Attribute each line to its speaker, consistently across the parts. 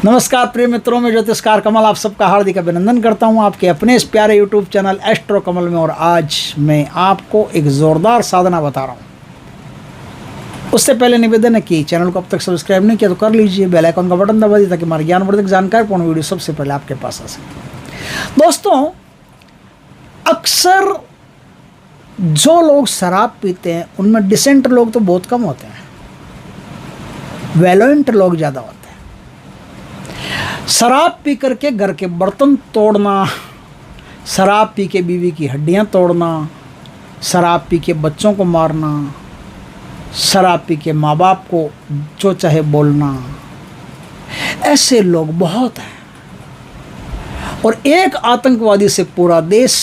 Speaker 1: नमस्कार प्रिय मित्रों, में ज्योतिषकार कमल आप सबका हार्दिक अभिनंदन करता हूं आपके अपने इस प्यारे यूट्यूब चैनल एस्ट्रो कमल में। और आज मैं आपको एक ज़ोरदार साधना बता रहा हूं। उससे पहले निवेदन है कि चैनल को अब तक सब्सक्राइब नहीं किया तो कर लीजिए, बेल आइकन का बटन दबा दीजिए ताकि हमारी ज्ञानवर्धक जानकारीपूर्ण वीडियो सबसे पहले आपके पास आ सके। दोस्तों, अक्सर जो लोग शराब पीते हैं उनमें डिसेंट लोग तो बहुत कम होते हैं, वैलोएंट लोग ज़्यादा होते हैं। शराब पी करके घर के बर्तन तोड़ना, शराब पी के बीवी की हड्डियां तोड़ना, शराब पी के बच्चों को मारना, शराब पी के माँ बाप को जो चाहे बोलना, ऐसे लोग बहुत हैं। और एक आतंकवादी से पूरा देश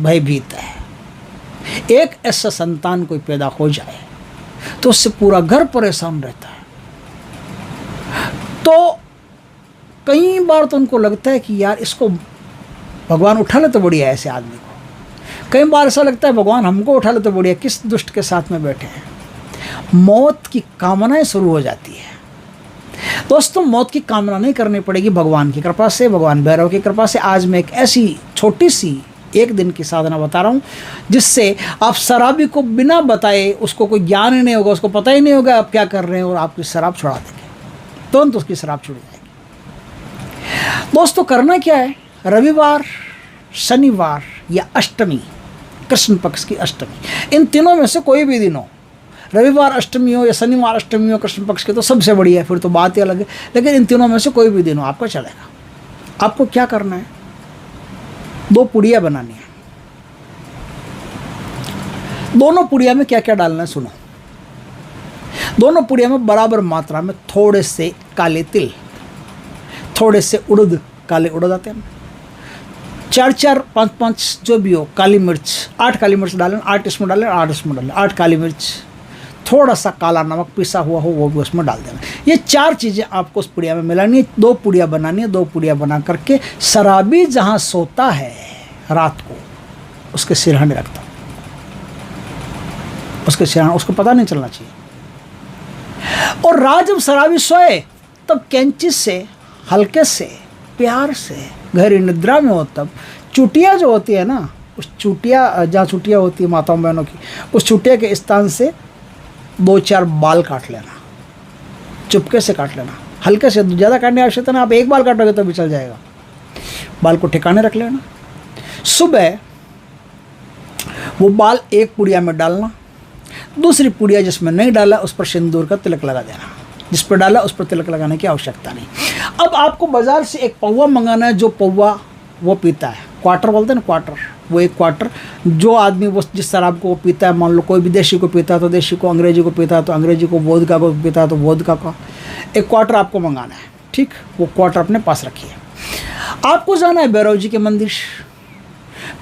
Speaker 1: भयभीत है। एक ऐसा संतान कोई पैदा हो जाए तो उससे पूरा घर परेशान रहता है। तो कई बार तो उनको लगता है कि यार इसको भगवान उठा ले तो बढ़िया है, ऐसे आदमी को। कई बार ऐसा लगता है भगवान हमको उठा ले तो बढ़िया, किस दुष्ट के साथ में बैठे हैं। मौत की कामनाएं शुरू हो जाती है। दोस्तों, मौत की कामना नहीं करनी पड़ेगी, भगवान की कृपा से, भगवान भैरव की कृपा से। आज मैं एक ऐसी छोटी सी एक दिन की साधना बता रहा हूँ जिससे आप शराबी को बिना बताए, उसको कोई ज्ञान ही नहीं होगा, उसको पता ही नहीं होगा आप क्या कर रहे हैं, और आपकी शराब छुड़ा देंगे, तुरंत उसकी शराब छुड़ जाएगी। दोस्तों, करना क्या है? रविवार, शनिवार या अष्टमी, कृष्ण पक्ष की अष्टमी, इन तीनों में से कोई भी दिन हो, रविवार अष्टमी हो या शनिवार अष्टमी हो कृष्ण पक्ष के, तो सबसे बढ़िया है, फिर तो बात ही अलग है। लेकिन इन तीनों में से कोई भी दिन हो आपका चलेगा। आपको क्या करना है? 2 पुड़िया बनानी है। दोनों पुड़िया में क्या क्या डालना है सुनो। दोनों पुड़िया में बराबर मात्रा में थोड़े से काले तिल, थोड़े से उड़द, काले उड़द आते हैं, 4-4, 5-5 जो भी हो, काली मिर्च, 8 काली मिर्च डालें, 8 इसमें डालें, 8 इसमें डालें, 8 काली मिर्च, थोड़ा सा काला नमक पिसा हुआ हो वो भी उसमें डाल देना। ये 4 चीज़ें आपको उस पुड़िया में मिलानी है। 2 पुड़िया बनानी है। 2 पुड़िया बना करके शराबी जहाँ सोता है रात को, उसके सिरहाने रखता, उसके सिरहाने, उसको पता नहीं चलना चाहिए। और रात जब शराबी सोए तब कैंची से हल्के से प्यार से, गहरी निद्रा में हो तब, चुटिया जो होती है ना, उस चुटिया, जहाँ चुटिया होती है माताओं बहनों की, उस चुटिया के स्थान से 2-4 बाल काट लेना, चुपके से काट लेना, हल्के से, ज़्यादा काटने की आवश्यकता नहीं। आप एक बाल काटोगे तो भी चल जाएगा। बाल को ठिकाने रख लेना। सुबह वो बाल एक पुड़िया में डालना, दूसरी पुड़िया जिसमें नहीं डाला उस पर सिंदूर का तिलक लगा देना, जिस पर डाला उस पर तिलक लगाने की आवश्यकता नहीं। अब आपको बाजार से एक पौवा मंगाना है, जो पौवा वो पीता है, क्वार्टर बोलते हैं ना, क्वार्टर, वो एक क्वार्टर, जो आदमी वो जिस शराब को वो पीता है, मान लो कोई विदेशी को पीता है तो देशी को, अंग्रेजी को पीता है तो अंग्रेजी को, वोदका को पीता है तो वोदका का, एक क्वार्टर आपको मंगाना है। ठीक, वो क्वार्टर अपने पास रखिए। आपको जाना है भैरव जी के मंदिर।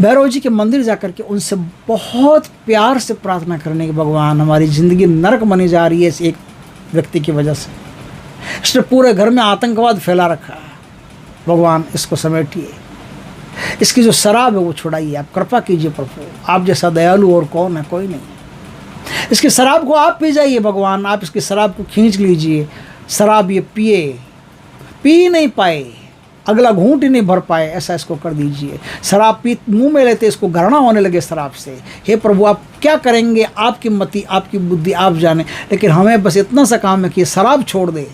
Speaker 1: भैरव जी के मंदिर जाकर के उनसे बहुत प्यार से प्रार्थना करने की, भगवान हमारी ज़िंदगी नरक बनी जा रही है इस एक व्यक्ति की वजह से, इसने पूरे घर में आतंकवाद फैला रखा है, भगवान इसको समेटिए, इसकी जो शराब है वो छुड़ाइए, आप कृपा कीजिए प्रभु, आप जैसा दयालु और कौन है, कोई नहीं। इसकी शराब को आप पी जाइए भगवान, आप इसकी शराब को खींच लीजिए। शराब ये पिए, पी नहीं पाए, अगला घूंट ही नहीं भर पाए, ऐसा इसको कर दीजिए। शराब पी मुंह में लेते इसको घृणा होने लगे शराब से। हे प्रभु, आप क्या करेंगे, आपकी मति, आपकी बुद्धि आप जाने, लेकिन हमें बस इतना सा काम है कि शराब छोड़ दे।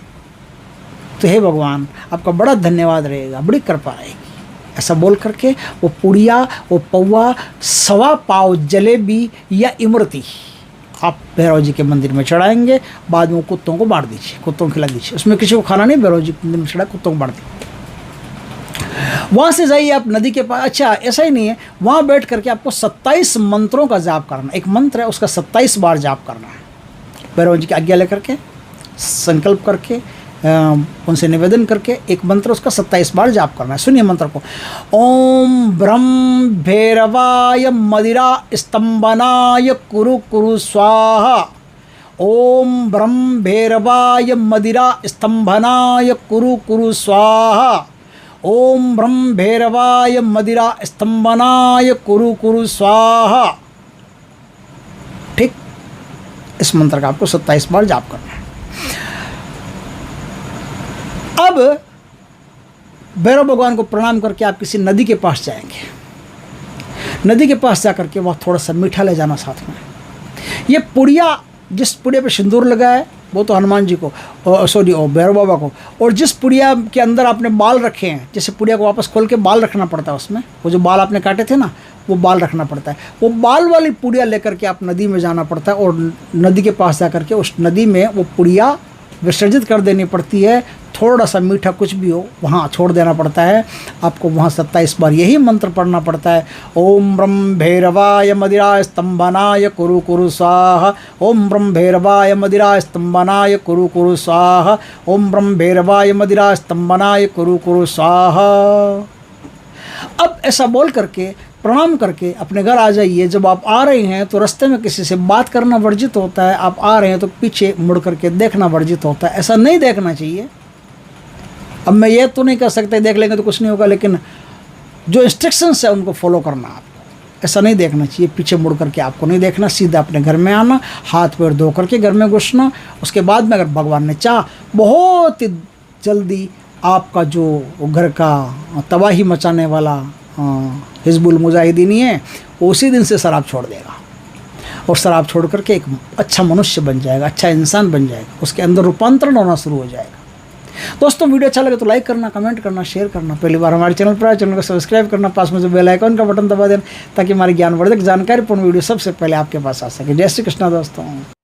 Speaker 1: तो हे भगवान, आपका बड़ा धन्यवाद रहेगा, बड़ी कृपा रहेगी। ऐसा बोल करके वो पुड़िया, वो पौवा, 1.25 पाव जलेबी या इमरती आप भैरव जी के मंदिर में चढ़ाएंगे। बाद में वो कुत्तों को बांट दीजिए, कुत्तों को खिला दीजिए। उसमें किसी को खाना नहीं, भैरव जी के मंदिर में चढ़ा, कुत्तों को बांट दीजिए। वहाँ से जाइए आप नदी के पास। अच्छा, ऐसा ही नहीं है, वहाँ बैठ करके आपको 27 मंत्रों का जाप करना। एक मंत्र है, उसका 27 बार जाप करना है। भैरव जी की आज्ञा लेकर के, संकल्प करके, उनसे निवेदन करके एक मंत्र उसका 27 बार जाप करना है। सुनिए मंत्र को। ओम ब्रह्म भैरवाय मदिरा स्तंभनाय कुरु कुरु स्वाहा। ओम ब्रह्म भैरवाय मदिरा स्तंभनाय कुरु कुरु स्वाहा। ओम ब्रह्म भैरवाय मदिरा स्तंभनाय कुरु कुरु स्वाहा। ठीक, इस मंत्र का आपको 27 बार जाप करना है। अब भैरव भगवान को प्रणाम करके आप किसी नदी के पास जाएंगे। नदी के पास जा करके वहाँ थोड़ा सा मीठा ले जाना साथ में। ये पुड़िया, जिस पुड़िया पे सिंदूर लगा है वो तो हनुमान जी को, सॉरी भैरव बाबा को, और जिस पुड़िया के अंदर आपने बाल रखे हैं, जैसे पुड़िया को वापस खोल के बाल रखना पड़ता है उसमें, वो जो बाल आपने काटे थे ना वो बाल रखना पड़ता है, वो बाल वाली पुड़िया लेकर के आप नदी में जाना पड़ता है और नदी के पास जा करके उस नदी में वो पुड़िया विसर्जित कर देनी पड़ती है। थोड़ा सा मीठा कुछ भी हो वहाँ छोड़ देना पड़ता है आपको। वहाँ 27 बार यही मंत्र पढ़ना पड़ता है, ओम ब्रह्म भैरवाय मदिराय स्तंभनाय कुरु कुरु स्वाहा, ओम ब्रह्म भैरवाय मदिराय स्तंभनाय कुरु कुरु स्वाहा, ओम ब्रह्म भैरवाय मदिराय स्तंभनाय कुरु कुरु स्वाहा। अब ऐसा बोल करके प्रणाम करके अपने घर आ जाइए। जब आप आ रहे हैं तो रास्ते में किसी से बात करना वर्जित होता है, आप आ रहे हैं तो पीछे मुड़ करके देखना वर्जित होता है, ऐसा नहीं देखना चाहिए। अब मैं ये तो नहीं कह सकता देख लेंगे तो कुछ नहीं होगा, लेकिन जो इंस्ट्रक्शंस है उनको फॉलो करना आपको। ऐसा नहीं देखना चाहिए, पीछे मुड़ करके आपको नहीं देखना, सीधा अपने घर में आना, हाथ पैर धो करके घर में घुसना। उसके बाद में अगर भगवान ने चाह बहुत ही जल्दी आपका जो घर का तबाही मचाने वाला हिजबुल मुजाहिदीन है वो उसी दिन से शराब छोड़ देगा और शराब छोड़ करके एक अच्छा मनुष्य बन जाएगा, अच्छा इंसान बन जाएगा, उसके अंदर रूपांतरण होना शुरू हो जाएगा। दोस्तों वीडियो अच्छा लगे तो लाइक करना, कमेंट करना, शेयर करना। पहली बार हमारे चैनल पर आए, चैनल को सब्सक्राइब करना, पास में जो बेल आइकन का बटन दबा देना ताकि हमारी ज्ञानवर्धक जानकारीपूर्ण वीडियो सबसे पहले आपके पास आ सके। जय श्री कृष्णा दोस्तों।